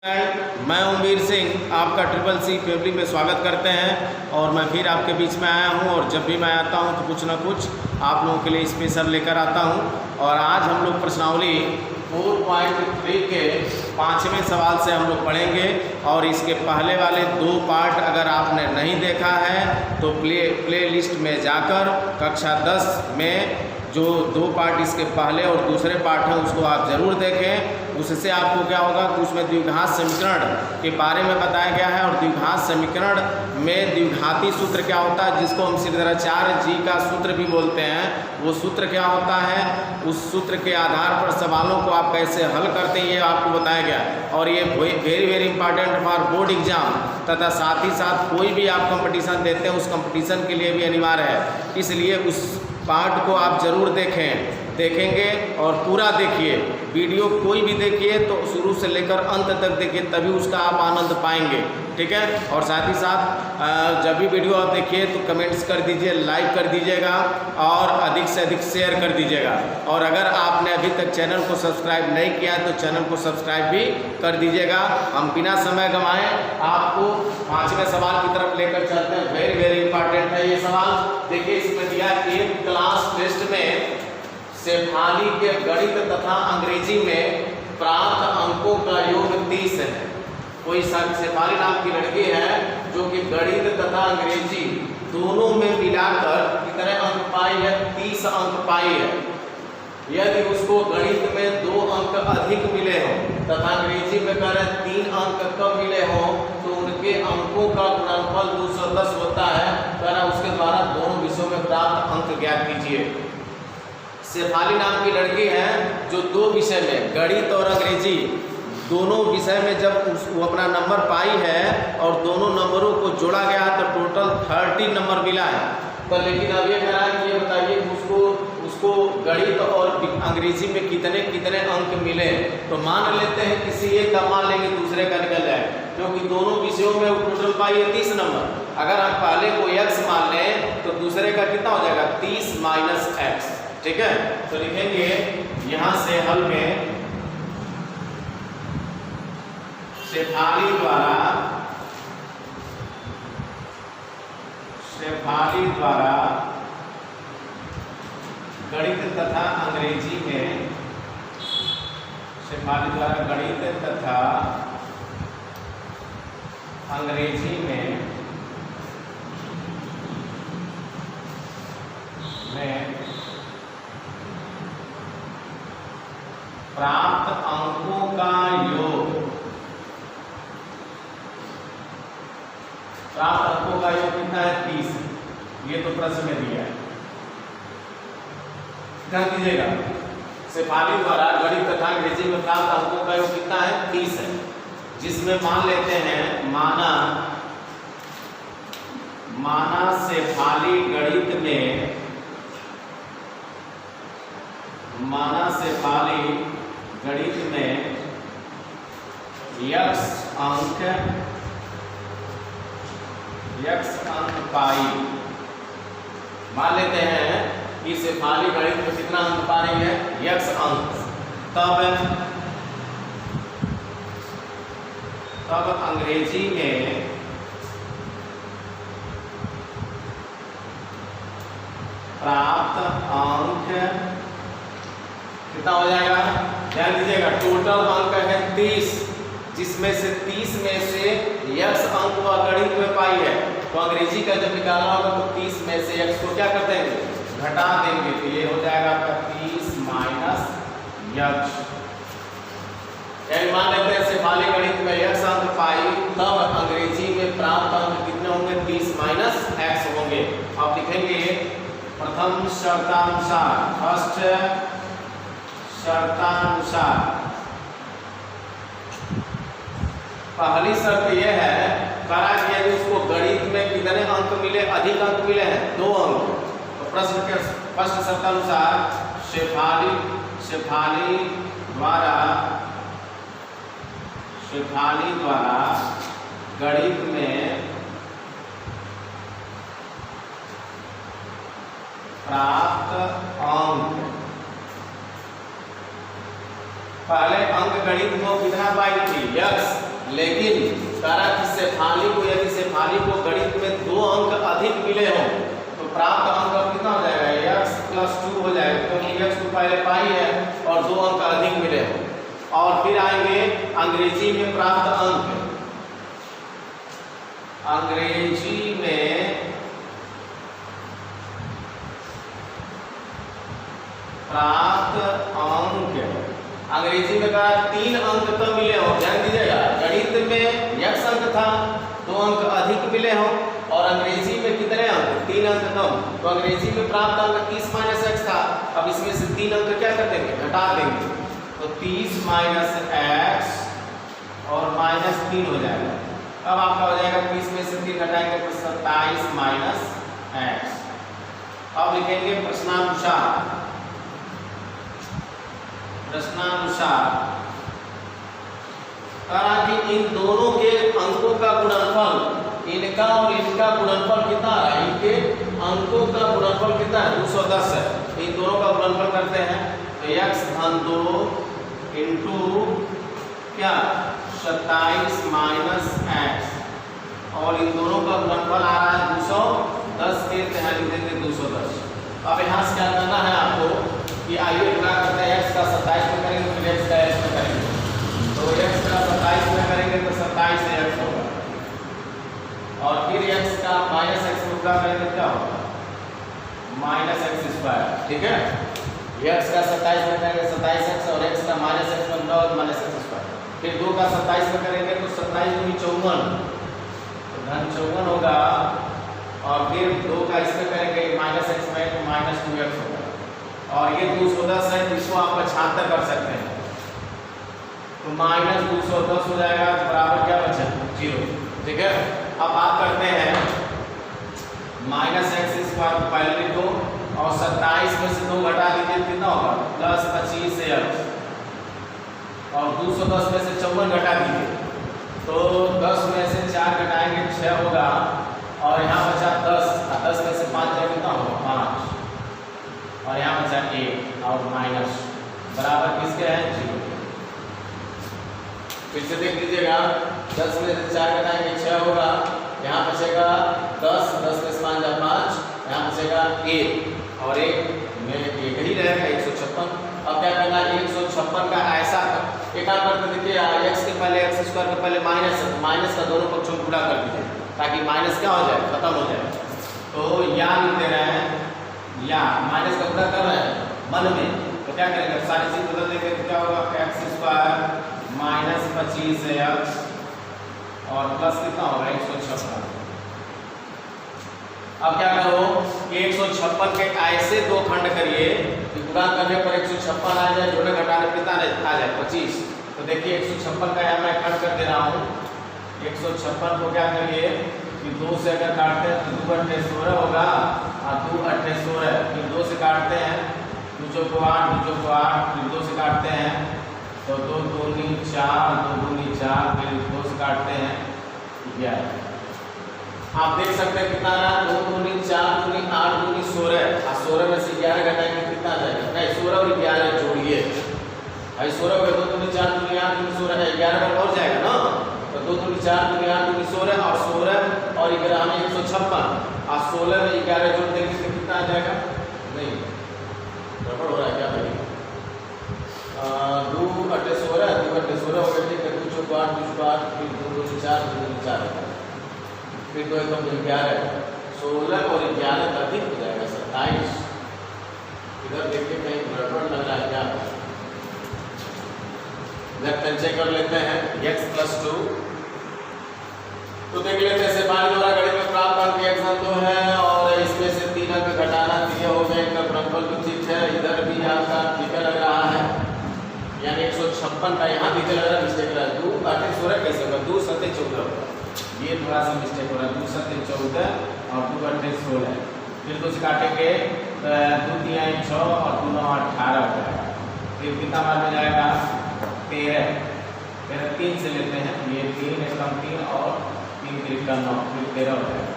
मैं उम्मीर सिंह आपका triple C family में स्वागत करते हैं और मैं फिर आपके बीच में आया हूं और जब भी मैं आता हूं तो कुछ ना कुछ आप लोगों के लिए स्पेशल लेकर आता हूं। और आज हम लोग प्रश्नावली 4.3 के 5वें सवाल से हम लोग पढ़ेंगे और इसके पहले वाले 2 पार्ट अगर आपने नहीं देखा है तो प्ले लिस्ट में जाकर कक्षा 10 में जो 2 पार्ट इसके पहले और दूसरे पार्ट हैं उसको आप ज़रूर देखें। उससे आपको क्या होगा कि उसमें द्विघात समीकरण के बारे में बताया गया है और द्विघात समीकरण में द्विघाती सूत्र क्या होता है, जिसको हम शिष्टाचार्य जी का सूत्र भी बोलते हैं। वो सूत्र क्या होता है, उस सूत्र के आधार पर सवालों को आप कैसे हल करते हैं ये आपको बताया गया। और ये very important for board exam तथा साथ ही साथ कोई भी आप कंपटीशन देते हैं उस कंपटीशन के लिए भी अनिवार्य है। इसलिए उस पार्ट को आप ज़रूर देखेंगे और पूरा देखिए। वीडियो कोई भी देखिए तो शुरू से लेकर अंत तक देखिए, तभी उसका आप आनंद पाएंगे, ठीक है। और साथ ही साथ जब भी वीडियो आप देखिए तो कमेंट्स कर दीजिए, लाइक कर दीजिएगा और अधिक से अधिक शेयर कर दीजिएगा। और अगर आपने अभी तक चैनल को सब्सक्राइब नहीं किया है तो चैनल को सब्सक्राइब भी कर दीजिएगा। हम बिना समय गंवाए आपको 5वें सवाल की तरफ लेकर चलते हैं। वेरी इंपॉर्टेंट है ये सवाल। देखिए इसमें दिया एक क्लास टेस्ट में शेफाली के गणित तथा अंग्रेजी में प्राप्त अंकों का योग 30 है। कोई शेफाली नाम की लड़की है जो कि गणित तथा अंग्रेजी दोनों में मिलाकर कितने अंक पाई है, 30 अंक पाई है। यदि उसको गणित में 2 अंक अधिक मिले हों तथा अंग्रेजी में कह रहे 3 अंक कम मिले हों तो उनके अंकों का गुणनफल 210 होता है। कह रहा उसके द्वारा दोनों विषयों में प्राप्त अंक ज्ञात कीजिए। शेफाली नाम की लड़की है जो 2 विषय में गणित और अंग्रेजी दोनों विषय में जब वो अपना नंबर पाई है और दोनों नंबरों को जोड़ा गया तो टोटल 30 नंबर मिला है। तो लेकिन अब ये कह रहा है कि ये बताइए उसको गणित और अंग्रेजी में कितने अंक मिले। तो मान लेते हैं किसी एक का मान लेंगे दूसरे का निकल जाए, क्योंकि दोनों विषयों में टोटल पाई है 30 नंबर। अगर हम पहले को x मान लें तो दूसरे का कितना हो जाएगा 30 माइनस x, ठीक है। तो लिखेंगे यहां से हल में शेफाली द्वारा गणित तथा अंग्रेजी में शेफाली द्वारा गणित तथा अंग्रेजी में प्राप्त अंकों का योग, प्राप्त अंकों का योग कितना है 30। ये तो प्रश्न में दिया है, ध्यान दीजिएगा। शेफाली द्वारा गणित तथा अंग्रेजी में प्राप्त अंकों का योग कितना है 30 है, जिसमें मान लेते हैं माना शेफाली गणित में x अंक पाई। मान लेते हैं कि शेफाली गणित में कितना अंक पा रही है x अंक। तब अंग्रेजी में प्राप्त अंक कितना हो जाएगा, ध्यान दीजिएगा। टोटल अंक है 30, जिसमें से 30 में से x अंक वह गणित में पाई है। तो अंग्रेजी का जब निकालना होगा तो 30 में से x को क्या कर देंगे, घटा देंगे। तो ये हो जाएगा आपका 30 माइनस x। यानी मान लेते हैं शेफाली गणित में x अंक पाई, तब अंग्रेजी में प्राप्त अंक कितने होंगे 30 माइनस x होंगे। आप लिखेंगे प्रथम शर्तानुसार, फर्स्ट शर्तानुसार। पहली शर्त यह है कहा कि यदि उसको गणित में कितने अंक मिले, अधिक अंक मिले हैं 2 अंक। तो प्रश्न के फर्स्ट शर्तानुसार शेफाली द्वारा गणित में प्राप्त अंक पहले अंक गणित को कितना पाई थी x, लेकिन करा कि शेफाली को, यदि शेफाली को गणित में 2 अंक अधिक मिले हों तो प्राप्त अंक अब कितना हो जाएगा, x + 2 हो जाएगा, क्योंकि x तो पहले पाई है और 2 अंक अधिक मिले हों। और फिर आएंगे अंग्रेजी में प्राप्त अंक। अंग्रेजी में प्राप्त अंक, अंग्रेजी में कहा 3 अंक कम मिले हो, ध्यान दीजिएगा। गणित में x अंक था, 2 अंक अधिक मिले हो, और अंग्रेजी में कितने अंक, 3 अंक कम। तो अंग्रेजी में प्राप्त अंक 30 - x था, अब इसमें से 3 अंक क्या कर देंगे, घटा देंगे, तो 30 - x और -3 हो जाएगा। अब आपका हो जाएगा 30 में से 3 घटाएंगे तो 27 - x। अब लिखेंगे प्रश्नानुसार। प्रश्नानुसार कहा कि इन दोनों के अंकों का गुणनफल, इनका और इनका गुणनफल कितना है, इनके अंकों का गुणनफल कितना है, 210 है। इन दोनों का गुणनफल करते हैं तो x - 2 इंटू क्या 27 - x, और इन दोनों का गुणनफल आ रहा है 210 के तहत लिख देंगे 210। अब यहाँ से क्या करना है आपको कि आइए गुणा करते हैं, x का 27 में करेंगे फिर x का x में करेंगे, तो x का 27 में करेंगे तो 27 से x होगा, और फिर x का -x में गुणा करेंगे क्या होगा, -x²। ठीक है, x का 27 में करेंगे 27x, और x का -x में गुणा होगा -x²। फिर 2 का 27 में करेंगे तो 27 × 54 तो धन 54 होगा, और फिर 2 का इसमें करेंगे -x में तो -2x होगा, और ये 210 है, इसको आप 75 कर सकते हैं, तो -210 हो जाएगा, बराबर क्या बचा, 0। ठीक है, अब बात करते हैं -x² पहले लिखो, और 27 में से 2 घटा दीजिए कितना होगा, +25x, और 210 में से 54 घटा दीजिए तो 10 में से 4 घटाएंगे 6 होगा, और यहाँ बचा 10, 10 में से 5 जाए कितना होगा, 5, और यहाँ बचा 1 और माइनस, बराबर किसके हैं, 0। फिर से देख लीजिएगा, 10 में से 4 घटाएंगे 6 होगा, यहाँ बचेगा 10, 10 में से 5 जाए 5, यहाँ बचेगा 1 और 1 में 1 ही रहेगा, 156। अब क्या करना है, 156 का ऐसा एक काम करके देखिए, x के पहले x² के पहले माइनस है, माइनस का दोनों पक्षों को गुणा कर दीजिए ताकि माइनस क्या हो जाए, खत्म हो जाए। तो यहाँ लिख दे रहे हैं, या माइनस का गुणा कर रहे हैं मन में, तो क्या करेंगे, सारी चीज बदल देंगे तो क्या होगा, x² -25x और प्लस कितना होगा, 156। अब क्या करो, 156 के ऐसे 2 खंड करिए कि गुणा करने पर 156 आ जाए, जोड़ने घटाने कितना आ जाए, 25। तो देखिए 156 का यहाँ मैं खंड कर दे रहा हूँ, 156 को क्या करिए कि 2 से अगर काटते हैं तो 2 × 8 16 होगा, और 2 × 8 16, फिर 2 से काटते हैं 2 चौको 8, 2 चौको 8, फिर 2 से काटते हैं तो 2 दूनी 4, 2 दूनी 4, फिर 2 से काटते हैं 11। आप देख सकते हैं कितना रहा, 2 दूनी 4 दूनी 8 दूनी 16, और 16 में से 11 घटाएंगे कितना आ जाएगा, नहीं 16 और 11 जोड़िए, भाई 16 हो गया, 2 दूनी 4 दूनी 8 दूनी 16 है, 11 में और जाएगा ना, तो 2 दूनी 4 दूनी 8 दूनी 16, और 16 और 11 में 156, और 16 में 11 जोड़ देंगे तो कितना आ जाएगा, नहीं गड़बड़ हो रहा है क्या भाई, 2 × 8 16, 2 × 8 16 हो गया, ठीक है, 2 चौको 8, 2 चौको 8, फिर 2 दूनी 4, 2 दूनी 4, फिर 2 एकम 11, 16 और 11 का अधिक हो जाएगा 27। इधर देखिए कहीं गड़बड़ लग रहा है क्या, इधर चेक कर लेते हैं, x + 2 तो देख लेते हैं, शेफाली द्वारा गणित में प्राप्त अंक x 2 है, और इसमें से 3 अंक घटाना दिए हो गए, इनका गुणनफल भी ठीक है, इधर भी आपका ठीक लग रहा है, यानी 156 का यहाँ भी लग रहा है, मिस्टेक लग रहा है, 2 × 8 16 कैसे होगा, 2 × 7 14 होगा, ये थोड़ा सा मिस्टेक हो रहा है, 2 × 7 14 और 2 × 8 16, फिर 2 से काटेंगे 2 × 3 = 6 और 2 × 9 = 18 हो जाएगा, फिर कितना मान में जाएगा 13, फिर 3 से लेते हैं, ये 3 एकम 3 और 3 × 3 = 9, फिर 13 हो जाएगा,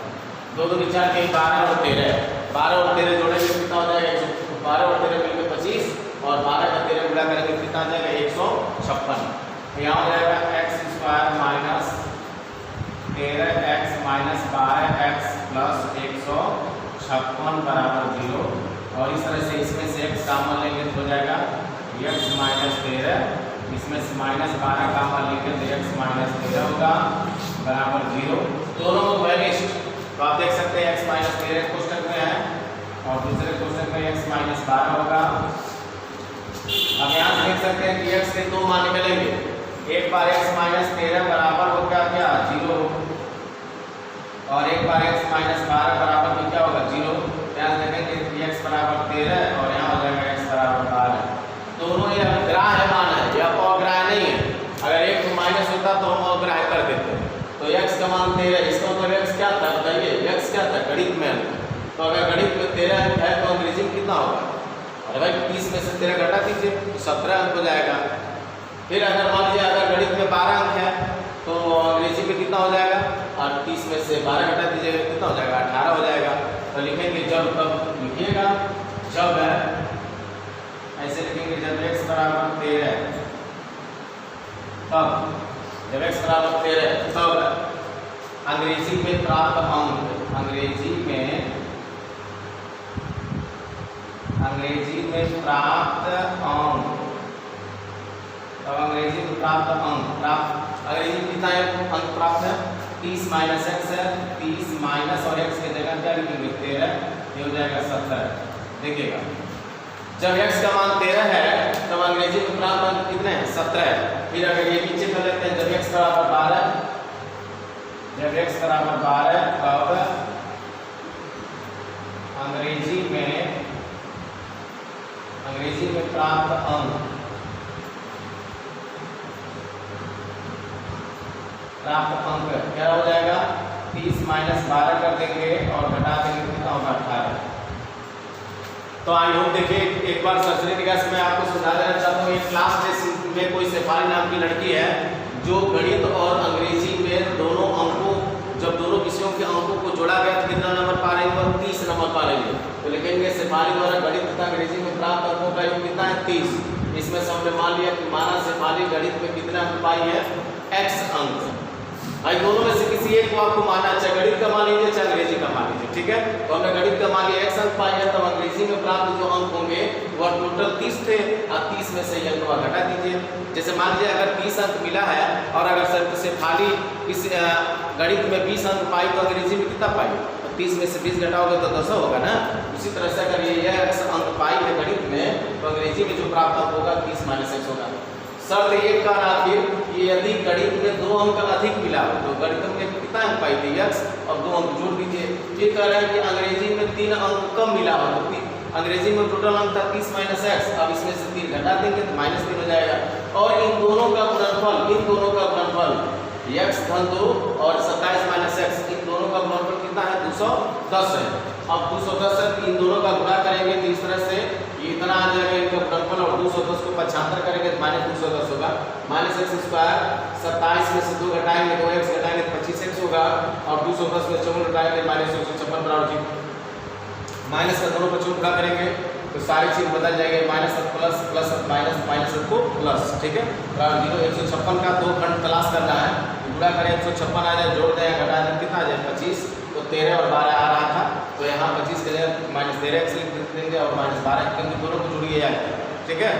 2 दूनी 4 के 12 और 13, 12 और 13 जोड़ेंगे कितना हो जाएगा, 12 और 13 मिलकर 25, और 12 का 13 गुणा करेंगे कितना आ जाएगा, 156। यहाँ हो जाएगा x² 56 बराबर 0। और इस तरह से इसमें से x कॉमन लेंगे तो हो जाएगा x माइनस 13, इसमें से माइनस 12 कॉमन लेंगे तो x माइनस 13 होगा बराबर 0। दोनों को वैल्यू तो आप देख सकते हैं x माइनस 13 क्वेश्चन में है और दूसरे क्वेश्चन में x माइनस 12 होगा। अब यहाँ से देख सकते हैं कि x के दो मान निकलेंगे, एक बार x माइनस 13 बराबर होगा क्या 0 और एक बार x माइनस 12 बराबर भी क्या होगा 0। यहाँ देखेंगे कि x बराबर 13 और यहाँ हो जाएगा x बराबर 12। दोनों ये ग्राह्य मान है, यह अग्राह्य नहीं है। अगर एक तो माइनस होता तो हम अग्राह्य कर देते। तो x का मान 13, इसका मतलब x क्या था बताइए, x क्या था गणित में अंक। तो अगर गणित में 13 अंक है तो अंग्रेजी में कितना होगा, अरे भाई 30 में से 13 घटा दीजिए तो 17 अंक हो जाएगा। फिर अगर मान लीजिए अगर गणित में 12 अंक है तो अंग्रेजी में कितना हो जाएगा, और 30 में से 12 घटा दीजिएगा कितना हो जाएगा 18 हो जाएगा। तो लिखेंगे जब तब लिखिएगा जब है ऐसे लिखेंगे जब x बराबर 13 तब, जब x बराबर 13 तब अंग्रेजी में प्राप्त अंक, अंग्रेजी में प्राप्त अंक, तब अंग्रेजी में प्राप्त अंक प्राप्त अंग्रेजी में कितना अंक प्राप्त है 30 माइनस x है, 30 माइनस और x की जगह क्या लिखेंगे 13, ये हो जाएगा 17। देखिएगा जब x का मान 13 है तब अंग्रेजी में प्राप्त अंक कितने हैं 17 है। फिर अगर ये नीचे कर लेते हैं जब x बराबर 12, जब x बराबर 12 तब अंग्रेजी में प्राप्त अंक, प्राप्त अंक क्या हो जाएगा 30 माइनस 12 कर देंगे और घटा देंगे कितना होगा 18। तो आई होप देखिए एक बार सर्जरी निकास में आपको सुझा देना चाहता हूँ। एक क्लास में कोई शेफाली नाम की लड़की है जो गणित और अंग्रेजी में दोनों अंकों, जब दोनों विषयों के अंकों को जोड़ा गया तो कितना नंबर पा रही है 30 नंबर पा रही है। तो लिखेंगे शेफाली द्वारा गणित तथा अंग्रेजी में प्राप्त अंकों का योग कितना है 30। इसमें से हमने मान लिया कि माना शेफाली गणित में कितने अंक पाई है x अंक। भाई दोनों में से किसी एक को आपको मानना, चाहे गणित का मान लीजिए चाहे अंग्रेजी का मान लीजिए, ठीक है। तो हमने गणित का मान लिया x अंक पाई है, तब अंग्रेजी में प्राप्त जो अंक होंगे वह टोटल 30 थे और 30 में से ये अंक घटा दीजिए। जैसे मान लीजिए अगर 30 अंक मिला है और अगर शेफाली इस गणित में 20 अंक पाई तो अंग्रेजी में कितना पाई, 30 में से 20 घटाओगे तो 10 होगा ना। उसी तरह से अगर ये x अंक पाई है गणित में तो अंग्रेजी में जो प्राप्त अंक होगा 30 माइनस x होगा। शर्त एक का आखिर कि यदि गणित में 2 अंक अधिक मिला तो गणित में कितना अंक पाई थी x और 2 अंक जोड़ दीजिए। फिर कह रहे हैं कि अंग्रेजी में 3 अंक कम मिला हो तो अंग्रेजी में टोटल अंक था 30 माइनस x, अब इसमें से 3 घटा देंगे तो -3 हो जाएगा। और इन दोनों का गुणनफल x धन 2 और 27 माइनस x, इन दोनों का गुणनफल कितना है 210 है। अब 210 है इन दोनों का गुणा करेंगे तो इस तरह से इतना आ जाएगा इनका गुणनफल और 210 को 75 करेंगे तो -210 होगा। -x स्क्वायर 27 में से 2 घटाएंगे 2x घटाएंगे तो 25x होगा और 210 में 4 घटाएंगे -156 बराबर माइनस का दोनों बच्चों गुणा करेंगे तो सारी चीज बदल जाएगी, minus plus plus minus minus को प्लस, ठीक है। बराबर 0। 156 का 2 खंड तलाश करना है, गुणा करें 156 आ जाए, जोड़ दें घटा दें कितना आ जाए 25। तो 13 और 12 आ रहा था तो यहाँ 25 के जगह -13x लिख देंगे और -12 क्योंकि दोनों को जोड़िए जाए, ठीक है।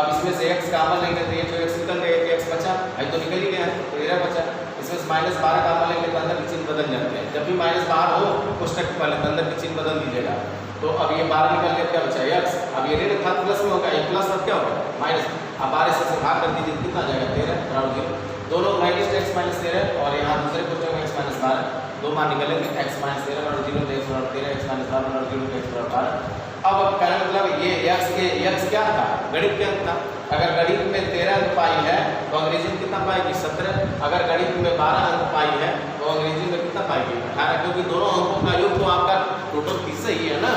अब इसमें से x कॉमन लेंगे तो ये जो x निकल गया, एक x बचा, भाई तो निकल ही गया, 13 बचा। इसमें से -12 कॉमन लेंगे तो अंदर के चिन्ह बदल जाते हैं। जब भी -12 हो कोष्टक के पहले तो अंदर के चिन्ह बदल दीजिएगा। तो अब ये 12 निकल गया, क्या बचा x। अब ये ऋण था प्लस में होगा, ये प्लस अब क्या होगा माइनस। अब 12 से भाग कर दीजिए कितना आ जाएगा 13 बराबर 0। दोनों माइनस x माइनस 13 और यहाँ दूसरे क्वेश्चन में x माइनस 12, दो मान निकलेंगे x माइनस 13 बराबर 0 तो x बराबर 13, x माइनस 12 बराबर 0 तो x बराबर 12। अब कहने मतलब ये x क्या था गणित के अंक था। अगर गणित में 13 अंक पाई है तो अंग्रेजी में कितना पाएगी 17। अगर गणित में 12 अंक पाई है तो अंग्रेजी में कितना पाएगी 18, क्योंकि दोनों अंकों का योग तो आपका टोटल 30 ही है ना।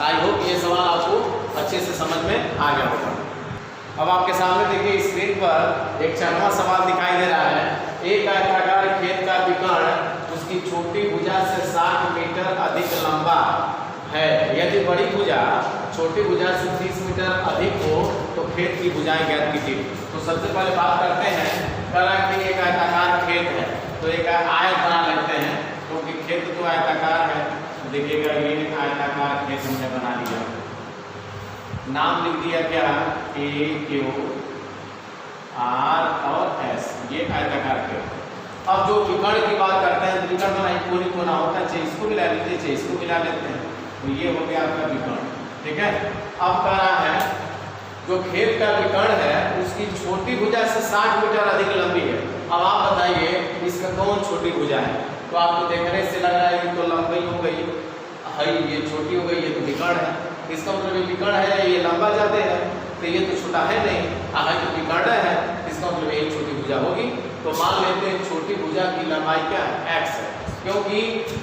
आई होप ये सवाल आपको अच्छे से समझ में आ गया होगा। अब आपके सामने देखिए स्क्रीन पर एक 4वां सवाल दिखाई दे रहा है। एक आयताकार खेत का विकर्ण उसकी छोटी भुजा से 60 मीटर अधिक लंबा है। यदि बड़ी भुजा छोटी भुजा से 30 मीटर अधिक हो तो खेत की भुजाएं ज्ञात कीजिए। तो सबसे पहले बात करते हैं कि एक आयताकार खेत है तो एक आयत बना लेते हैं क्योंकि खेत तो आयताकार है। देखिएगा ये एक आयताकार नाम लिख दिया क्या, ए क्यू आर और एस, ये आयताकार के। अब जो विकर्ण की बात करते हैं, विकर्ण में कोई कोना होता है, चाहे इसको मिला लीजिए चाहे इसको मिला लेते हैं, तो ये हो गया आपका विकर्ण। ठीक है, अब कह रहा है जो खेत का विकर्ण है उसकी छोटी भुजा से 60 मीटर अधिक लंबी है। अब आप बताइए इसका कौन छोटी भुजा है, तो आपको देखने से लग रहा है कि तो लंबी हो गई है, ये छोटी हो गई, ये तो विकर्ण है, इसका मतलब ये विकर्ण है, ये लंबा जाते हैं, तो ये तो छोटा है नहीं, है तो विकर्ण है, इसका मतलब ये छोटी भुजा होगी। तो मान लेते हैं छोटी भुजा की लंबाई क्या है, x है, क्योंकि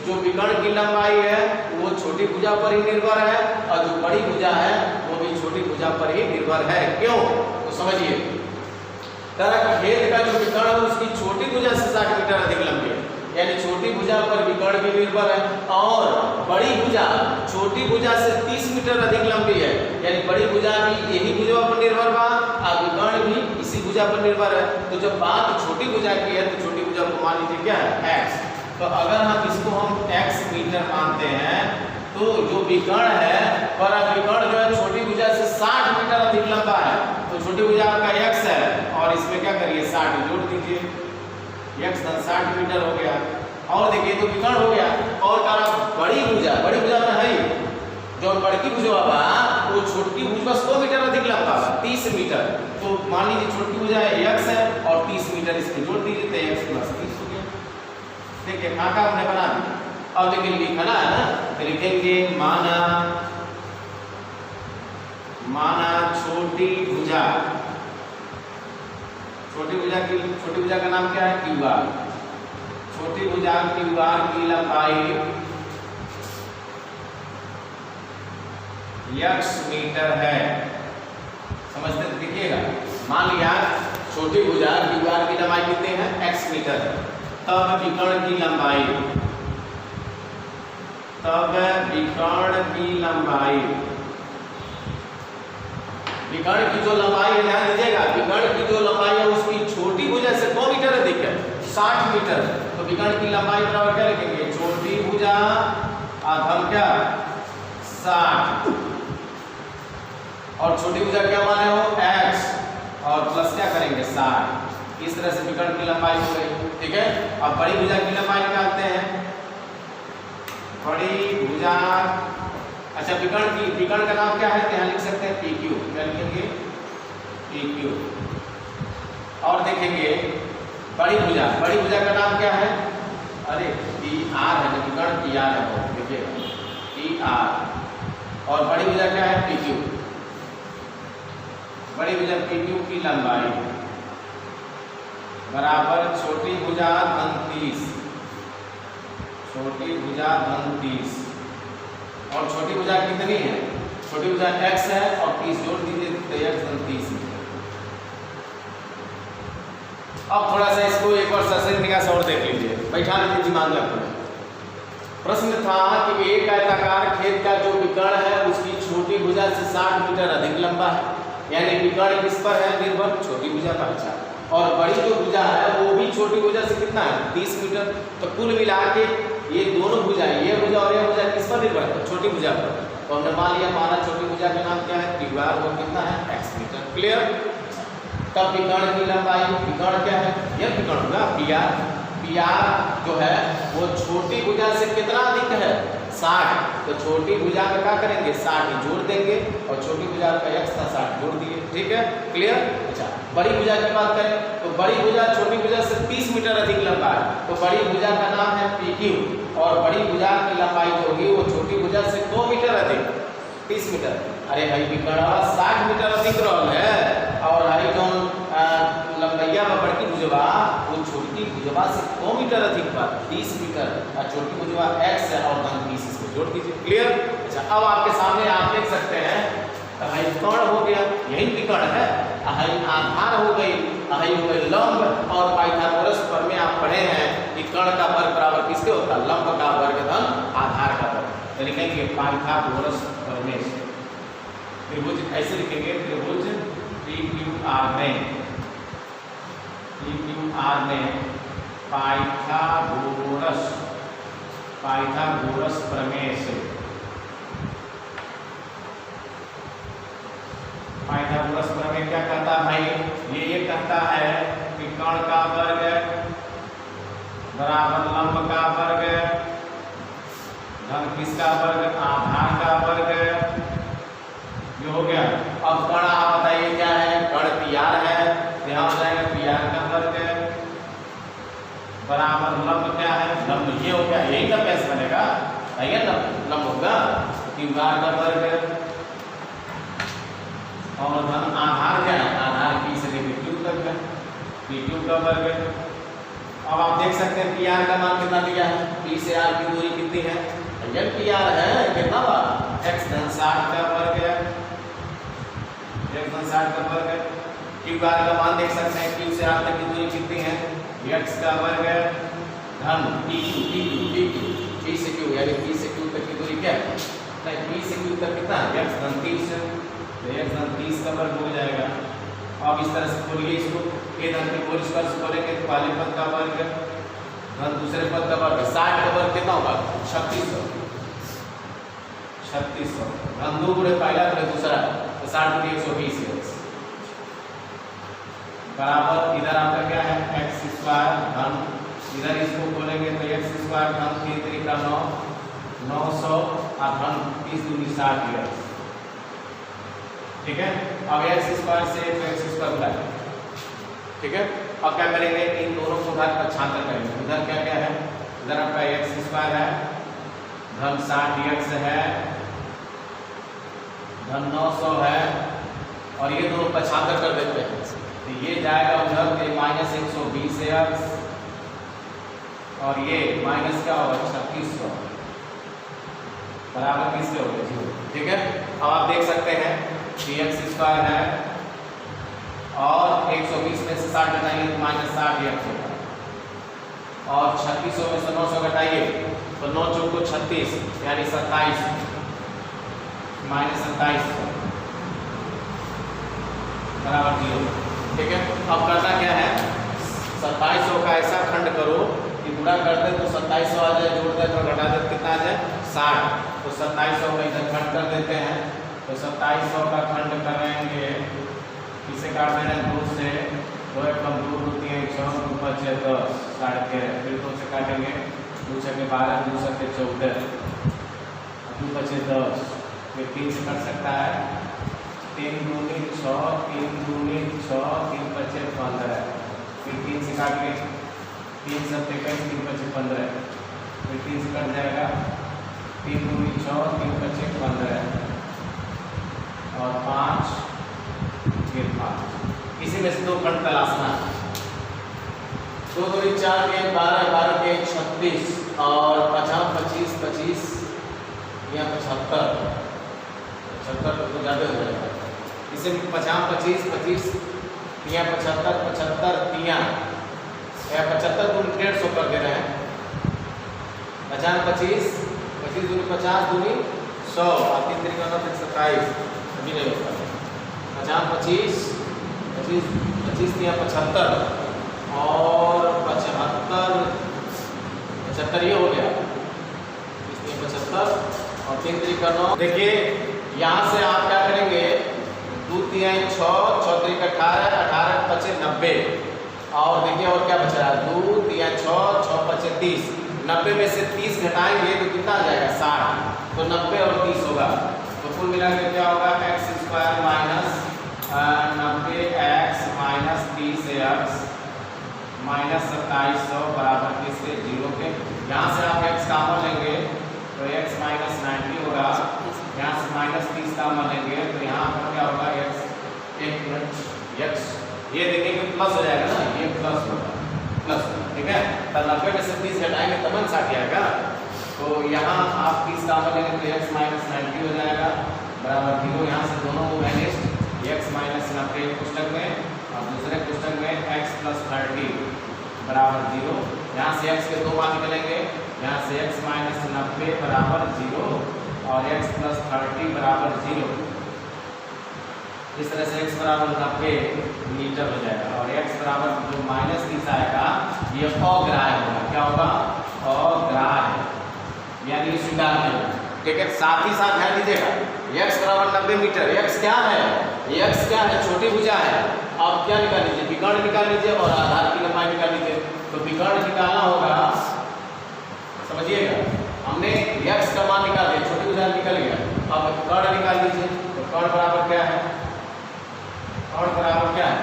जो विकर्ण की लंबाई है वो छोटी भुजा पर ही निर्भर है और जो बड़ी भुजा है वो भी छोटी भुजा पर ही निर्भर है। क्यों, तो समझिए, खेत का जो विकर्ण है उसकी छोटी भुजा से 60 मीटर अधिक लंबी है, यानी छोटी भुजा पर विकर्ण भी निर्भर है, और बड़ी भुजा छोटी भुजा से 30 मीटर अधिक लंबी है, यानी बड़ी भुजा भी यही भुजा पर निर्भर बा और विकर्ण भी इसी भुजा पर निर्भर है। तो जब बात छोटी भुजा की है तो छोटी भुजा को मान लीजिए क्या है, x। तो अगर हम इसको हम x मीटर मानते हैं तो जो विकर्ण है पर विकर्ण जो है छोटी भुजा से 60 मीटर अधिक लंबा है, तो छोटी भुजा आपका x है और इसमें क्या करिए 60 जोड़ दीजिए, x 60 मीटर हो गया। और देखिए तो विकर्ण हो गया, और बड़ी भुजा में है जो बड़की भुजा बा वो छोटी भुजा 100 मीटर अधिक लंबा है, 30 मीटर। तो मान लीजिए छोटी भुजा x है और 30 मीटर इसमें जोड़ दीजिए तो x + 30 हो गया। देखिए खाका हमने बना दिया। अब लेकिन लिखना है ना, तो लिखेंगे माना छोटी भुजा का नाम क्या है, क्यूआर। छोटी भुजा क्यूआर की लंबाई x मीटर है। समझते तो देखिएगा, मान लिया छोटी भुजा क्यूआर की लंबाई कितनी है, x मीटर है, तब विकर्ण की लंबाई विकर्ण की जो लंबाई है, ध्यान दीजिएगा, विकर्ण की जो लंबाई है उसकी छोटी भुजा से 100 मीटर अधिक है, 60 मीटर। तो विकर्ण की लंबाई बराबर क्या लिखेंगे, छोटी भुजा आधम क्या 60 और छोटी भुजा क्या माने हो x और प्लस क्या करेंगे 60। इस तरह से विकर्ण की लंबाई हो गई। ठीक है, अब बड़ी भुजा की लंबाई निकालते हैं। बड़ी भुजा, अच्छा विकर्ण का नाम क्या है, यहाँ लिख सकते हैं PQ, क्या लिखेंगे PQ। और देखेंगे बड़ी भुजा का नाम क्या है, अरे PR है ना, विकर्ण PR है, देखिएगा PR। और बड़ी भुजा क्या है PQ, बड़ी भुजा PQ की लंबाई बराबर छोटी भुजा धन 30, छोटी भुजा धन 30। और छोटी भुजा कितनी है, छोटी भुजा x है और 30 जोड़ दीजिए तो x धन 30। अब थोड़ा सा इसको एक बार सरसरी निगाह से और देख लीजिए, बैठा लीजिए दिमाग में अपने। प्रश्न था कि एक आयताकार खेत का जो विकर्ण है उसकी छोटी भुजा से 60 मीटर अधिक लंबा है, यानी विकर्ण किस पर है निर्भर, छोटी भुजा पर। अच्छा, और बड़ी जो भुजा है वो भी छोटी भुजा से कितना है 30 मीटर। तो कुल मिला के ये दोनों भुजाएं, ये भुजा और ये भुजा किस पर निर्भर है, छोटी भुजा पर। तो हमने मान लिया हमारा छोटी भुजा का नाम क्या है, क्यूआर, वो कितना है x मीटर। क्लियर। तब विकर्ण की लंबाई, विकर्ण क्या है, यह विकर्ण होगा PR जो है वो छोटी भुजा से कितना अधिक है 60। तो छोटी भुजा में क्या करेंगे 60 जोड़ देंगे और छोटी भुजा का x था 60 जोड़ दिए। ठीक है, क्लियर। अच्छा, बड़ी भुजा की बात करें तो बड़ी भुजा छोटी भुजा से 30 मीटर अधिक लंबा है, तो बड़ी भुजा का नाम है PQ। और बड़ी भुजा की लंबाई जो होगी वो छोटी भुजा से 2 मीटर अधिक 30 मीटर। अरे भाई विकर्ण 60 मीटर अधिक रहल है और हाई जो लंबैया में बड़की भुजवा वो छोटी भुजवा से 2 मीटर अधिक बा 30 मीटर, और छोटी भुजवा x है और धन 30 इसको जोड़ दीजिए। क्लियर। अच्छा, अब आपके सामने आप देख सकते हैं हाई कर्ण हो गया, यही विकर्ण है, हाई आधार हो गई, हाई हो गई लंब। और पाइथागोरस पर में आप पढ़े हैं कि कर्ण का वर्ग बराबर किसके होता है, लंब का वर्ग धन आधार का वर्ग। तो लिखेंगे पाइथागोरस प्रमेय से त्रिभुज ऐसे लिखेंगे, त्रिभुज PQR में पाइथागोरस प्रमेय से वर्ग क्या कहता है भाई, ये कहता है कि कर्ण का वर्ग बराबर लंब का वर्ग धन किसका वर्ग, आधार का वर्ग। ये हो गया। अब कर्ण आप बताइए क्या है, कर्ण PR है, यहाँ हो जाएगा PR का वर्ग बराबर लंब क्या है, लंब ये हो गया, यही का बेस बनेगा, है ना, लंब होगा QR का वर्ग और धन आधार क्या है, आधार P से लेकर Q तक है, PQ का वर्ग। अब आप देख सकते हैं PR का मान कितना दिया है, P से R की दूरी कितनी है, ये PR है कितना बार x धन 60 का वर्ग है, x धन 60 का वर्ग है। QR का मान देख सकते हैं, Q से R तक की दूरी कितनी है, x का वर्ग है धन P से Q यानी P से Q तक की दूरी क्या है, नहीं P से Q तक कितना है, x धन 30 है, तो x धन 30 का वर्ग हो जाएगा। अब इस तरह से खोलिए इसको, a धन के होल स्क्वायर से खोलेंगे तो पहले पद का वर्ग धन दूसरे पद का वर्ग, 60 का वर्ग कितना होगा 3600 धन 2 गुणे पहला गुणे दूसरा तो 60 गुणे 120 बराबर इधर आपका क्या है x स्क्वायर धन, इधर इसको खोलेंगे तो x स्क्वायर धन 3 3 का 9 900 और धन 30 दूनी 60 ठीक है। अब x स्क्वायर से x स्क्वायर उठाएंगे, ठीक है। अब क्या करेंगे, इन दोनों को घात पक्षांतर करेंगे। उधर क्या क्या है, इधर आपका x स्क्वायर है धन 60x है धन 900 है और ये दोनों पक्षांतर कर देते हैं तो ये जाएगा उधर के -120x और ये माइनस क्या होगा 3600 बराबर किसके हो गए 0, ठीक है। अब आप देख सकते हैं कि x स्क्वायर है और 120 में से 60 घटाइए तो -60x होगा और 3600 में से 900 घटाइए तो 9 चौको 36 यानी 27 -27 बराबर 0, ठीक है। अब करना क्या है, 2700 का ऐसा खंड करो कि गुणा करते तो 2700 आ जाए, जोड़ दे तो घटा दे कितना आ जाए 60, तो 2700 में इधर खंड कर देते हैं तो 2700 का खंड करेंगे, इसे काट देना 2 से 2 1 2 2 3 6 2 5 6 10 13 फिर 2 से काटेंगे 2 6 के 12 2 7 के 14 2 5 10 फिर 3 से कट सकता है 3 दूनी 6 3 दूनी 6 3 5 15 फिर 3 से काट के 3 7 21 3 5 15 फिर 3 से कट जाएगा 3 दूनी 6 3 5 15 और 5 फिर 5, इसी में से 2 खंड तलाशना है। 2 दूनी 4 के 12 12 के 36 और 50 25 25 या 75 तो ज़्यादा हो जाएगा, इसे 50 25 25 या 75 75 या 75 को 150 कर दे रहे हैं, 50 25 25 दूनी 50 दूनी 100 और 3 3 का 27 अभी नहीं होता, 50 25 25 25 या 75 और 75 ये हो गया, इसमें 75 और 3 3 का 9। देखिए यहाँ से आप क्या करेंगे, 2 3 6 6 3 18 18 25 90 और देखिए और क्या बच रहा है 2 3 6 6 25 30, 90 में से 30 घटाएंगे तो कितना आ जाएगा 60, तो 90 और 30 होगा, तो कुल मिला के क्या होगा x square minus 90x minus 30x minus 2700 बराबर किसके 0 के। यहाँ से आप x कॉमन लेंगे तो x माइनस 90 होगा, यहाँ से माइनस 30 कॉमन लेंगे तो यहाँ पर क्या होगा x 1 मिनट x ये देखिए कि प्लस हो जाएगा ना, ये प्लस होगा प्लस, ठीक है। तो 90 में से 30 घटाएंगे तब 60 आएगा, तो यहाँ आप 30 कॉमन लेंगे तो x माइनस 90 हो जाएगा बराबर 0, यहाँ से दोनों को माइनस x माइनस 90 पुस्तक में और दूसरे पुस्तक में x प्लस 30 बराबर 0, यहाँ से x के 2 मान निकलेंगे, यहाँ से x माइनस 90 बराबर 0 और x प्लस 30 बराबर 0, इस तरह से x बराबर 90 मीटर हो जाएगा और x बराबर जो माइनस 30 आएगा ये अग्राह्य होगा, क्या होगा अग्राह्य यानी स्वीकार नहीं, ठीक है। साथ ही साथ ध्यान दीजिएगा x बराबर 90 मीटर। x क्या है? x क्या है? छोटी भुजा है। अब क्या निकाल लीजिए? विकर्ण निकाल लीजिए और आधार की लंबाई निकाल लीजिए। तो विकर्ण निकालना होगा, समझिएगा, हमने x का मान निकाल दिया, छोटी भुजा निकल गया। अब कर्ण निकाल लीजिए। तो कर्ण बराबर क्या है? कर्ण बराबर क्या है?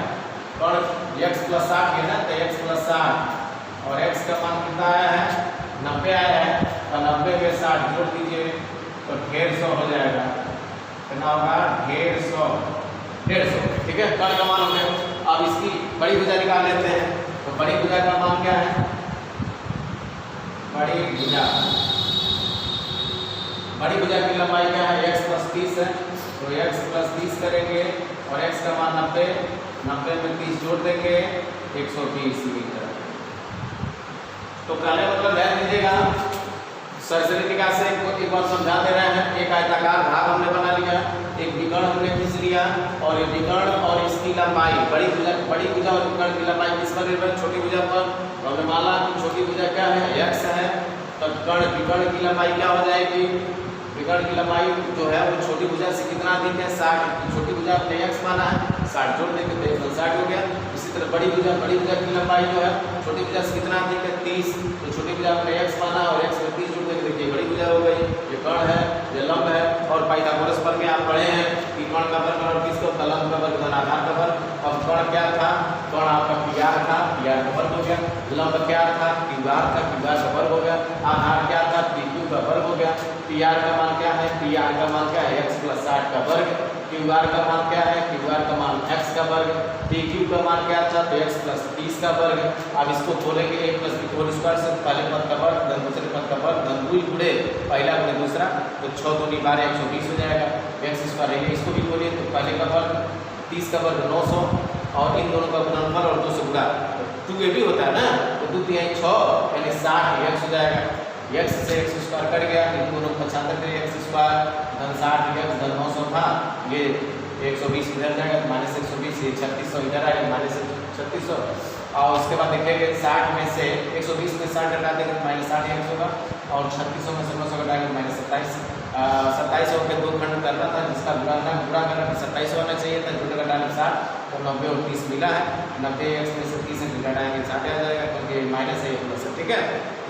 कर्ण x + 60 है ना, तो x + 60 और x का मान कितना आया है? 90 आया है। और 90 में 60 जोड़ दीजिए तो 150 हो जाएगा। कितना होगा? 150। ठीक है, कर्ण का मान हो गया। अब इसकी बड़ी भुजा निकाल लेते हैं। तो बड़ी भुजा का मान क्या है? बड़ी भुजा की लंबाई क्या है? x + 30 है। तो x + 30 करेंगे और x का मान 90 में 30 जोड़ देंगे 120 मीटर। तो कहने मतलब ध्यान दीजिएगा, सरसरीतिका से एक बार समझा दे रहे हैं। एक आयताकार भाग हमने बना लिया, एक विकर्ण हमने खींच लिया और ये विकर्ण और इसकी लंबाई बड़ी भुजा और विकर्ण की लंबाई किस पर निर्भर? छोटी भुजा पर। तो हमने माना कि छोटी भुजा क्या है? x है। तो विकर्ण की लंबाई क्या हो जाएगी? विकर्ण की लंबाई जो है वो छोटी भुजा से कितना अधिक है? 60। छोटी भुजा अपने x माना है, 60 जोड़ देंगे तो 160 हो गया। इसी तरह बड़ी भुजा की लंबाई जो है छोटी भुजा से कितना अधिक है? 30। तो छोटी भुजा अपने x माना और x में 30 जोड़ देंगे, देखिए बड़ी भुजा हो गई। ये कर्ण है, ये लंब है। और पाइथागोरस पर में आप पढ़े हैं कि कर्ण का वर्ग और किसको? लंब का वर्ग आधार का वर्ग। अब कर्ण क्या था? कर्ण आपका PR था, PR का वर्ग हो गया। लंब क्या था? QR था, QR का वर्ग हो गया। आधार क्या था? PQ का वर्ग हो गया। PR का मान क्या है? PR का मान क्या है? x + 60 का वर्ग। QR का मान क्या है? QR का मान x का वर्ग। PQ का मान क्या था? तो x + 30 का वर्ग। अब इसको खोलेंगे a + b होल स्क्वायर से, पहले पद का वर्ग धन दूसरे पद का वर्ग धन 2 गुणे पहला गुणे दूसरा, तो 6 × 2 = 12 120 हो जाएगा। x² है, इसको भी खोलिए तो पहले का वर्ग 30 का वर्ग 900 और इन दोनों का गुणनफल और 2 से गुणा, 2a भी होता है ना, तो 2 × 3 = 6 यानी 60x हो जाएगा। x से x² कट गया, इन दोनों को 75 करें, x² धन 60x धन 900 था, ये 120 इधर जाएगा तो -120, ये 3600 इधर आएगा -3600। और उसके बाद देखेंगे 60 में से 120 में 60 घटा देंगे तो -60x होगा और 3600 में से 900 घटाएंगे तो -27 के 2 खंड करना था, जिसका गुणा करना था 27 होना चाहिए था, गुणा घटाने 60 तो 90 और 30 मिला है। 90x में से 30 घटाएंगे 60 आ जाएगा, क्योंकि माइनस है प्लस है। ठीक है,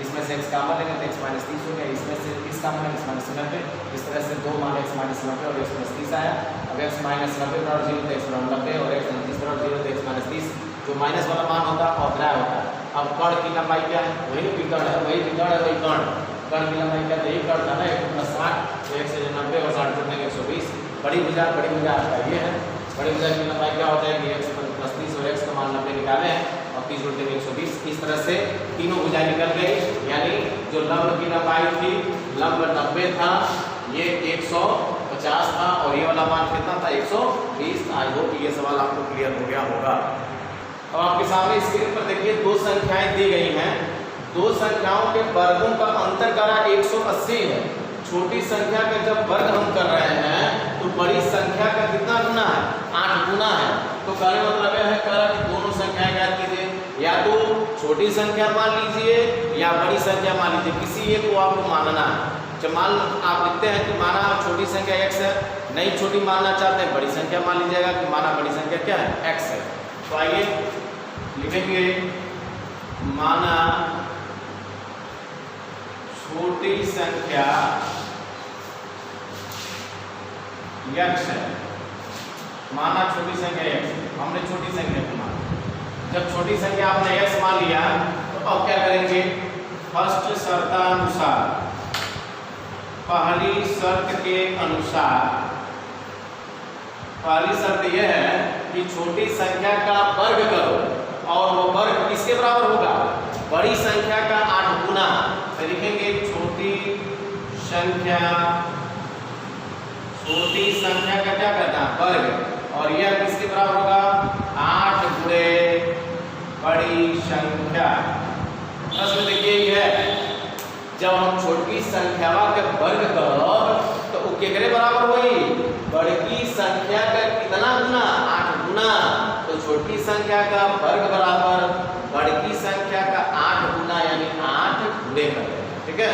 इसमें से x कॉमन लेंगे तो x -30 हो गया, इसमें से 30 कॉमन लेंगे x -90। इस तरह से 2 मान x -90 और x +30 आया। अब x -90 बराबर 0 तो x बराबर 90 और x -30 बराबर 0 तो x -30, जो माइनस वाला मान होता है और ग्राह होता है। अब कर्ण की लंबाई क्या है? वही विकर्ण है, वही विकर्ण है, वही कर्ण। कर्ण की लंबाई क्या है? यही कर्ण था ना, 1 + 60 तो 1 से 90 और 60 जोड़ देंगे 120। बड़ी भुजा आपका ये है। बड़ी भुजा की लंबाई क्या हो जाएगी? x + 30 और x का मान 90 निकाले हैं और 30 जोड़ देंगे 120। इस तरह से तीनों भुजा निकल गई, यानी जो लंब की लंबाई थी, लंब 90 था, ये 150 था और ये वाला मान कितना था? 120 था। आई होप ये सवाल आपको क्लियर हो गया होगा। अब आपके सामने स्क्रीन पर देखिए 2 संख्याएं दी गई हैं। 2 संख्याओं के वर्गों का अंतर करा 180 है। छोटी संख्या का जब वर्ग हम कर रहे हैं तो बड़ी संख्या का कितना गुना है? 8 गुना है। तो कहने मतलब यह है कि दोनों संख्याएं ज्ञात कीजिए, या तो छोटी संख्या मान लीजिए या बड़ी संख्या मान लीजिए, किसी एक को आपको मानना है। जब मान आप लिखते हैं कि माना छोटी संख्या x है, नहीं छोटी मानना चाहते हैं बड़ी संख्या मान लीजिएगा कि माना बड़ी संख्या क्या है? x है। तो आइए लिखेंगे, माना छोटी संख्या x है, माना छोटी संख्या x, हमने छोटी संख्या को माना। जब छोटी संख्या आपने x मान लिया तो अब क्या करेंगे? फर्स्ट शर्तानुसार, पहली शर्त के अनुसार, पहली शर्त यह है कि छोटी संख्या का वर्ग करो और वो वर्ग किसके बराबर होगा? बड़ी संख्या का 8 गुना। तो लिखेंगे छोटी संख्या का क्या करना? वर्ग, और यह किसके बराबर होगा? 8 गुणे बड़ी संख्या। प्रश्न देखिए यह, जब हम छोटी संख्या के वर्ग करो तो वो केकरे बराबर हुई? बड़ी संख्या का कितना गुना? 8 गुना। तो छोटी संख्या का वर्ग बराबर बड़ी संख्या का 8 गुना, यानी 8 गुणे कर देंगे। ठीक है,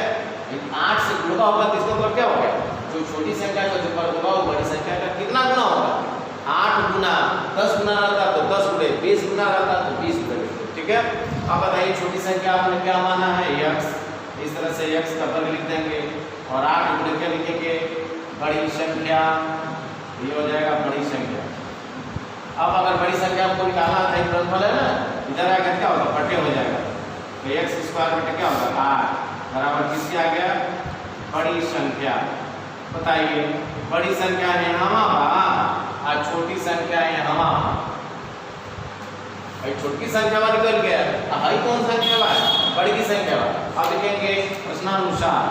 8 से गुणा होगा तो इसका मतलब क्या हो गया? जो छोटी संख्या का जो वर्ग होगा वो बड़ी संख्या का कितना गुना होगा? 8 गुना 10 गुना रहता तो 10 गुणे, 20 गुना रहता तो 20 गुणे। ठीक है, अब बताइए छोटी संख्या आपने क्या माना है? x। इस तरह से x का वर्ग लिख देंगे और 8 गुणे क्या लिखेंगे? बड़ी संख्या। ये हो जाएगा बड़ी संख्या। अब अगर बड़ी संख्या आपको निकालना था, गुणनफल है ना, इधर आकर क्या होगा? बटे हो जाएगा। तो x स्क्वायर बटे क्या होगा? 8 बराबर किसके आ गया? बड़ी संख्या। बताइए बड़ी संख्या है हमारा और छोटी संख्या है हमारा। छोटी संख्या वाली निकल गया, हाई कौन संख्या वाला? बड़ी की संख्या वाला। अब लिखेंगे प्रश्नानुसार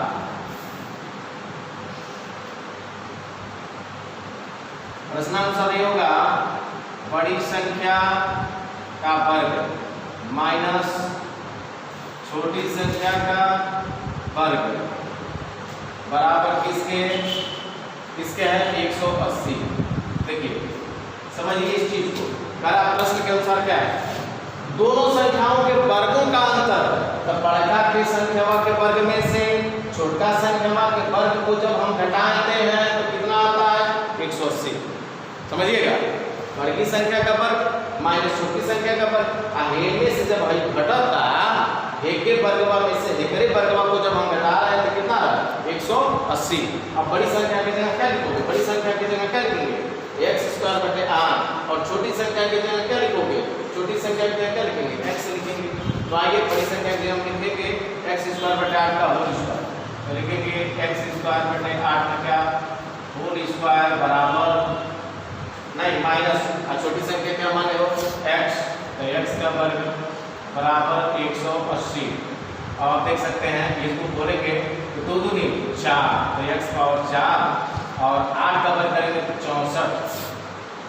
ये होगा बड़ी संख्या का वर्ग माइनस छोटी संख्या का वर्ग बराबर किसके? किसके है? 180। देखिए समझिए इस चीज को। मेरा प्रश्न के अनुसार क्या है? दोनों संख्याओं के वर्गों का अंतर, तो बड़का के संख्या के वर्ग में से छोटा संख्या के वर्ग को जब हम घटाते हैं तो कितना आता है? 180। समझिएगा, बड़ी संख्या का वर्ग माइनस छोटी संख्या का वर्ग में से जब भाई घटता एक वर्गवा में से एक वर्गवा को जब हम घटा रहे हैं तो कितना रहा? 180। अब बड़ी संख्या की जगह क्या लिखोगे? बड़ी संख्या की जगह क्या लिखेंगे? x स्क्वायर बटे 8। और छोटी संख्या की जगह क्या लिखोगे? छोटी संख्या की जगह क्या लिखेंगे? x लिखेंगे। तो आइए बड़ी संख्या की जगह हम लिखेंगे x स्क्वायर बटे 8 का होल स्क्वायर। तो लिखेंगे x स्क्वायर बटे 8 का क्या? होल स्क्वायर बराबर नहीं माइनस, और छोटी संख्या क्या माने हो? x। तो x का वर्ग बराबर 180। और आप देख सकते हैं इसको बोलेंगे तो 2 दूनी 4, तो x पावर 4 और 8 का वर्ग करेंगे तो 64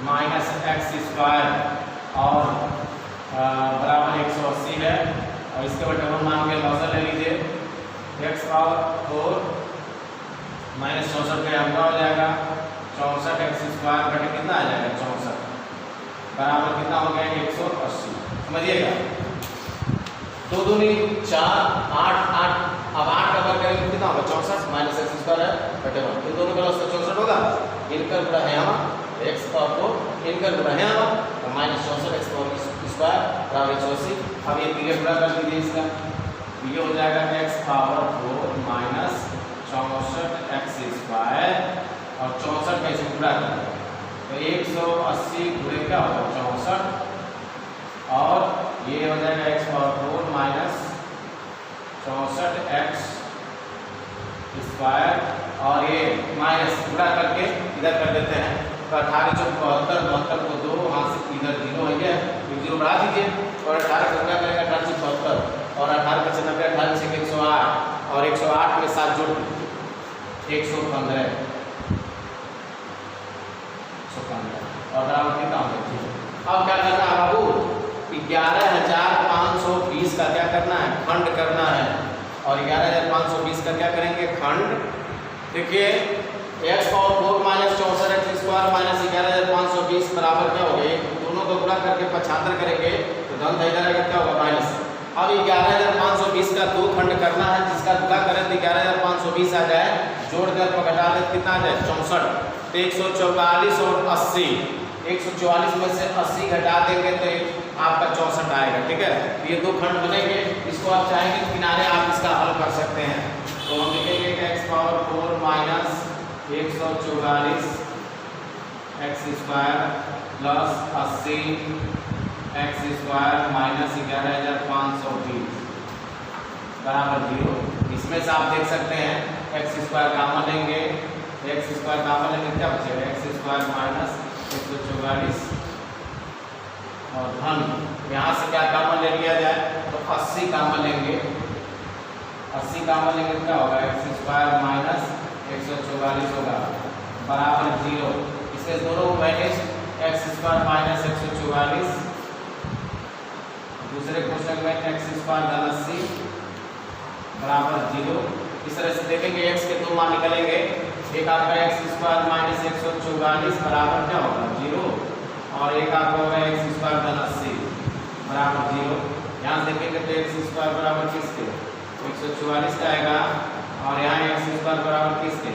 माइनस x स्क्वायर और बराबर 180 है। और इसके बटे हम मान के लॉसर ले लीजिए, x पावर 4 माइनस 64 का यहाँ हो जाएगा 64 x स्क्वायर बटे कितना आ जाएगा? 64 बराबर कितना हो गया? 180। समझिएगा, 2 दूनी 4 8 8। अब 8 का वर्ग करेंगे कितना होगा? 64 माइनस x स्क्वायर है बटे 1। इन दोनों का लॉस 64 होगा। इनका गुणा है हम x पावर 4, इनका गुणा है हम तो माइनस 64 x पावर स्क्वायर बराबर 180। अब ये तीनों गुणा कर दीजिए इसका, ये हो जाएगा x power 4 minus 64 x square और 64 का इसे गुणा कर तो 180 गुणे क्या होगा? 64 और ये हो जाएगा x power 4 minus 64 x square और ये माइनस गुणा करके इधर कर देते हैं तो 18 × 72 72 को 2 वहाँ से इधर 0 है, ये 0 बढ़ा दीजिए और 18 का गुणा करेंगे 18 × 72 और 18 × 90 18 से 108 और 108 में 7 जोड़ 115 और बराबर कितना हो गया? अब क्या करना है बाबू? 11,520 का क्या करना है? खंड करना है। और 11,520 का क्या करेंगे? खंड। देखिए x power 4 minus 64 x square minus 11,520 बराबर क्या हो गया? दोनों को गुणा करके 75 करेंगे तो धन इधर क्या होगा? माइनस। अब 11,520 का 2 खंड करना है, जिसका गुणा करें तो 11,520 आ जाए, जोड़ कर तो घटा दे कितना आ जाए? 64। तो 144 और 80, 144 में से 80 घटा देंगे तो आपका 64 आएगा। ठीक है, ये 2 खंड बनेंगे। इसको आप चाहेंगे तो किनारे आप इसका हल कर सकते हैं। तो हम लिखेंगे कि x power 4 minus 144 x square plus 80 x square minus 11,520 बराबर 0। इसमें से आप देख सकते हैं x स्क्वायर कॉमन लेंगे, x स्क्वायर कॉमन लेंगे क्या बचेगा? x स्क्वायर माइनस 144 और धन यहाँ से क्या कॉमन ले लिया जाए तो 80 कॉमन लेंगे, 80 कॉमन लेंगे क्या होगा? x स्क्वायर माइनस 144 होगा बराबर 0। इसके दोनों माइनस x स्क्वायर माइनस 144, दूसरे क्वेश्चन में x स्क्वायर धन 80 बराबर 0। इस तरह से देखेंगे x के 2 मान निकलेंगे, एक आपका x स्क्वायर माइनस 144 बराबर क्या होगा? 0 और एक आपका होगा x स्क्वायर धन 80 बराबर 0। यहाँ देखेंगे तो x स्क्वायर बराबर किसके? 144 का आएगा और यहाँ x स्क्वायर बराबर किसके?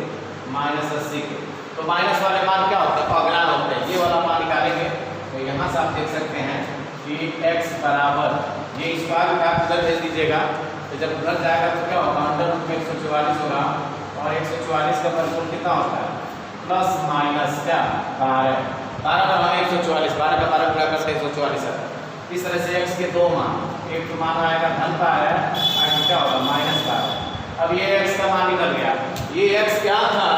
-80 के। तो माइनस वाले मान क्या होते हैं, अग्रहण होते हैं, ये वाला मान निकालेंगे। तो यहाँ से आप देख सकते हैं कि x बराबर ये स्क्वायर का उधर भेज दीजिएगा, तो जब उधर जाएगा तो क्या होगा, अंडर रूट में 144 होगा, और 144 का वर्गमूल कितना होता है, प्लस माइनस क्या 12, 12 का मान 144, 12 का 12 गुणा करते 144 है। इस तरह से x के दो मान, एक तो मान आएगा धन का है, और क्या होगा -12। अब ये x का मान निकल गया, ये x क्या था,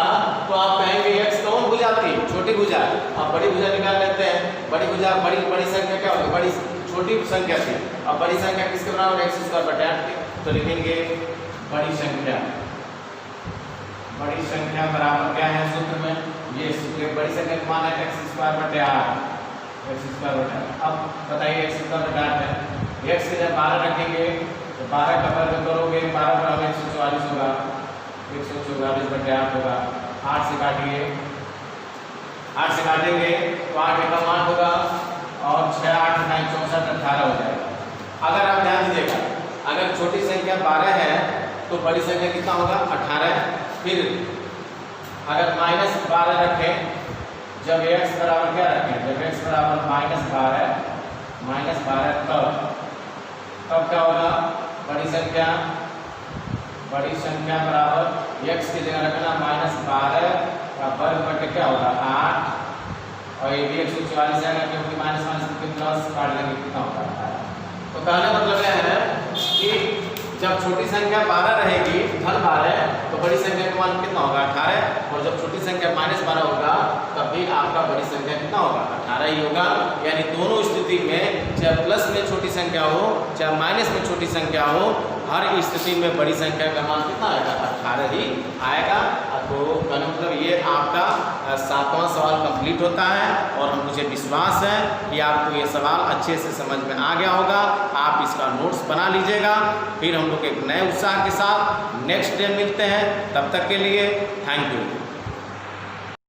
तो आप कहेंगे x कौन भुजा थी, छोटी भुजा। आप बड़ी भुजा निकाल लेते हैं, बड़ी भुजा बड़ी संख्या क्या होगी, बड़ी छोटी संख्या थी। अब बड़ी संख्या किसके बराबर, x² तो लिखेंगे बड़ी संख्या, बड़ी संख्या बराबर क्या है सूत्र में, ये सूत्र बड़ी संख्या का मान है x²/8, अब बताइए x²/8 है, x के जब 12 रखेंगे तो 12 का वर्ग करोगे, 12 बराबर 144 होगा, 144/8 होगा। 8 से काटिए, 8 से काटेंगे तो 8 एकम 8 होगा, और 6 8 9 64 18 हो जाएगा। अगर आप ध्यान दीजिएगा, अगर छोटी संख्या 12 है तो बड़ी संख्या कितना होगा 18। फिर अगर -12 रखें, जब x बराबर क्या रखें, जब x बराबर -12 तब क्या होगा, बड़ी संख्या बराबर x की जगह रखना -12 का वर्ग बटे क्या होगा 8, और ये भी 144 आएगा, क्योंकि माइनस प्लस काट लेंगे कितना होगा 18। तो कहने मतलब यह है कि जब छोटी संख्या 12 रहेगी, धन 12, तो बड़ी संख्या का मान कितना होगा 18, और जब छोटी संख्या -12 होगा तब भी आपका बड़ी संख्या कितना होगा 18 ही होगा। यानी दोनों स्थिति में, चाहे प्लस में छोटी संख्या हो चाहे माइनस में छोटी संख्या हो, हर स्थिति में बड़ी संख्या का मान कितना आएगा 18 ही आएगा। तो कहने मतलब ये आपका 7वां सवाल कंप्लीट होता है, और मुझे विश्वास है कि आपको ये सवाल अच्छे से समझ में आ गया होगा। आप इसका नोट्स बना लीजिएगा, फिर हम लोग एक नए उत्साह के साथ नेक्स्ट डे मिलते हैं। तब तक के लिए थैंक यू।